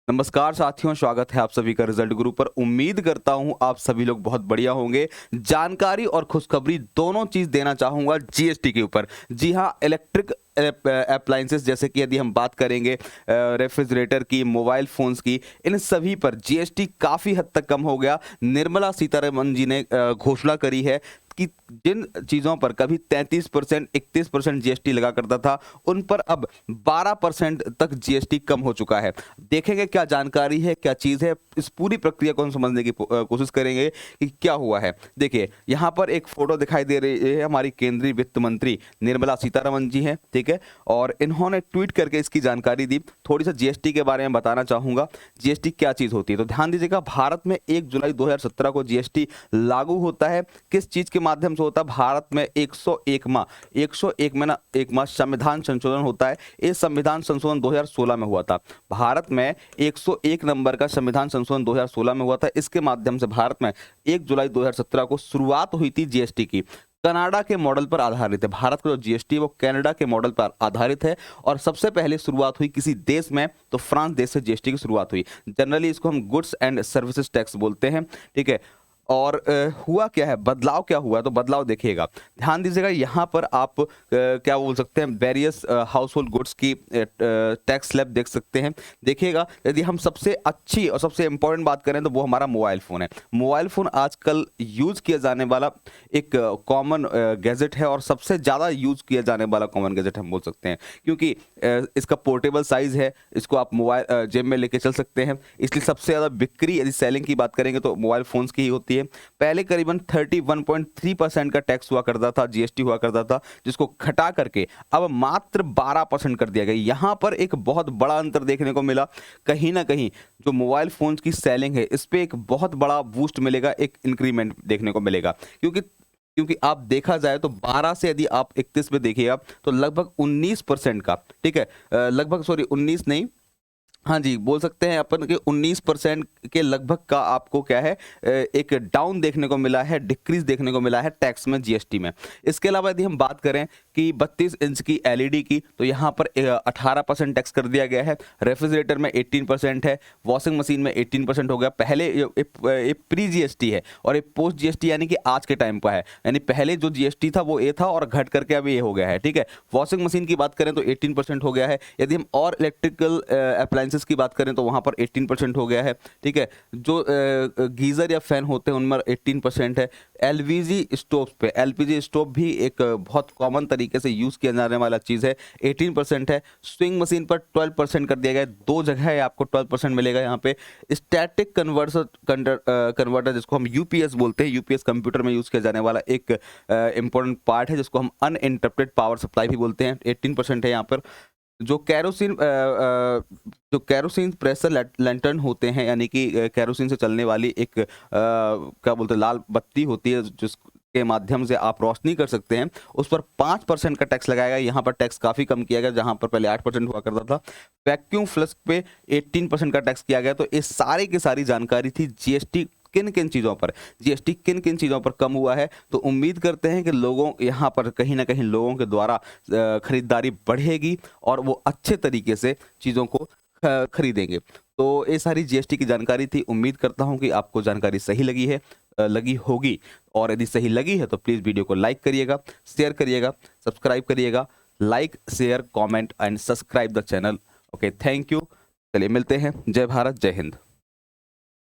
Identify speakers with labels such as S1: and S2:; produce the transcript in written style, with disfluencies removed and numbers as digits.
S1: नमस्कार साथियों, स्वागत है आप सभी का रिजल्ट गुरु पर। उम्मीद करता हूं आप सभी लोग बहुत बढ़िया होंगे। जानकारी और खुशखबरी दोनों चीज देना चाहूंगा जीएसटी के ऊपर। जी हां, इलेक्ट्रिक अप्लायंसेस जैसे कि यदि हम बात करेंगे रेफ्रिजरेटर की, मोबाइल फोन्स की, इन सभी पर जीएसटी काफ़ी हद तक कम हो गया। निर्मला सीतारमण जी ने घोषणा करी है कि जिन चीज़ों पर कभी 33% 31% जीएसटी लगा करता था, उन पर अब 12% तक जीएसटी कम हो चुका है। देखेंगे क्या जानकारी है, क्या चीज़ है, इस पूरी प्रक्रिया को हम समझने की कोशिश करेंगे कि क्या हुआ है। देखिए, यहाँ पर एक फोटो दिखाई दे रही है, हमारी केंद्रीय वित्त मंत्री निर्मला सीतारमण जी हैं, ठीक है। और इन्होंने ट्वीट करके इसकी जानकारी दी। थोड़ी सा जीएसटी के बारे में बताना चाहूँगा, जीएसटी क्या चीज़ होती है। तो ध्यान दीजिएगा, भारत में 1 जुलाई 2017 को जीएसटी लागू होता है। किस चीज़ के माध्यम से होता है? भारत में 101वां संविधान संशोधन होता है। ये संविधान संशोधन 2016 में हुआ था। भारत में 101 नंबर का संविधान संशोधन 2016 में हुआ था। इसके माध्यम से भारत में 1 जुलाई 2017 को शुरुआत हुई थी जीएसटी की। कनाडा के मॉडल पर आधारित है। भारत का जो जीएसटी वो कनाडा के मॉडल पर आधारित है। और सबसे पहले शुरुआत हुई किसी देश में, तो फ्रांस देश से जीएसटी की शुरुआत हुई। जनरली इसको हम गुड्स एंड सर्विसेज टैक्स बोलते हैं, ठीक है। और हुआ क्या है, बदलाव क्या हुआ है, तो बदलाव देखिएगा, ध्यान दीजिएगा। यहाँ पर आप क्या बोल सकते हैं, वेरियस हाउस होल्ड गुड्स की टैक्स स्लैब देख सकते हैं। देखिएगा, यदि हम सबसे अच्छी और सबसे इंपॉर्टेंट बात करें तो वो हमारा मोबाइल फ़ोन है। मोबाइल फ़ोन आजकल यूज़ किया जाने वाला एक कॉमन गैजेट है, और सबसे ज़्यादा यूज़ किया जाने वाला कॉमन गैजेट हम बोल सकते हैं, क्योंकि इसका पोर्टेबल साइज़ है। इसको आप मोबाइल जेब में लेके चल सकते हैं, इसलिए सबसे ज़्यादा बिक्री यदि सेलिंग की बात करेंगे तो मोबाइल फ़ोन्स की ही होती है। पहले करीबन 31.3% का टैक्स हुआ करता था, जीएसटी हुआ करता था, जिसको घटा करके अब मात्र 12% कर दिया गया। यहां पर एक बहुत बड़ा अंतर देखने को मिला। कहीं ना कहीं जो मोबाइल फोन्स की सेलिंग है, इस पे एक बहुत बड़ा बूस्ट मिलेगा, एक इंक्रीमेंट देखने को मिलेगा। क्योंकि आप देखा जाए तो 12 से यदि आप 31 में देखिएगा तो लगभग 19% का, ठीक है, लगभग सॉरी 19 नहीं, हाँ जी, बोल सकते हैं अपन कि 19% के लगभग का आपको क्या है, एक डाउन देखने को मिला है, डिक्रीज देखने को मिला है टैक्स में, जीएसटी में। इसके अलावा यदि हम बात करें कि 32 इंच की एलईडी की, तो यहाँ पर 18% टैक्स कर दिया गया है। रेफ्रिजरेटर में 18% है, वॉशिंग मशीन में 18% हो गया। पहले ये प्री जीएसटी है और ये पोस्ट जीएसटी यानी कि आज के टाइम पर है। यानी पहले जो जीएसटी था वो ये था और घट करके अब ये हो गया है, ठीक है। वॉशिंग मशीन की बात करें तो 18% हो गया है। यदि हम और इलेक्ट्रिकल अप्लायंसेस की बात करें तो वहां पर 18% हो गया है, ठीक है। जो गीजर या फैन होते हैं उनमें 18% है। एलपीजी स्टोव पे, एलपीजी स्टोव भी एक बहुत कॉमन तरीके से यूज किया जाने वाला चीज है, 18% है। स्विंग मशीन पर 12% कर दिया गया है। दो जगह है आपको 12% मिलेगा यहाँ पे। स्टैटिक कन्वर्टर जिसको हम यूपीएस बोलते हैं, यूपीएस कंप्यूटर में यूज किया जाने वाला एक इंपॉर्टेंट पार्ट है, जिसको हम अनइंटरप्टेड पावर सप्लाई भी बोलते हैं, 18% है यहाँ पर। जो कैरोसिन प्रेशर लैंटर्न होते हैं, यानी कि कैरोसिन से चलने वाली एक क्या बोलते हैं, लाल बत्ती होती है जिसके माध्यम से आप रोशनी कर सकते हैं, उस पर 5% का टैक्स लगाया गया। यहाँ पर टैक्स काफ़ी कम किया गया, जहाँ पर पहले 8% हुआ करता था। वैक्यूम फ्लश पे 18% का टैक्स किया गया। तो ये सारी की सारी जानकारी थी जीएसटी किन किन चीज़ों पर, जीएसटी किन किन चीज़ों पर कम हुआ है। तो उम्मीद करते हैं कि लोगों यहाँ पर कहीं ना कहीं लोगों के द्वारा खरीदारी बढ़ेगी और वो अच्छे तरीके से चीज़ों को खरीदेंगे। तो ये सारी जीएसटी की जानकारी थी। उम्मीद करता हूँ कि आपको जानकारी सही लगी है, लगी होगी। और यदि सही लगी है तो प्लीज़ वीडियो को लाइक करिएगा, शेयर करिएगा, सब्सक्राइब करिएगा। Like, share, comment and subscribe the channel. Okay, thank you. चलिए मिलते हैं। जय भारत, जय हिंद।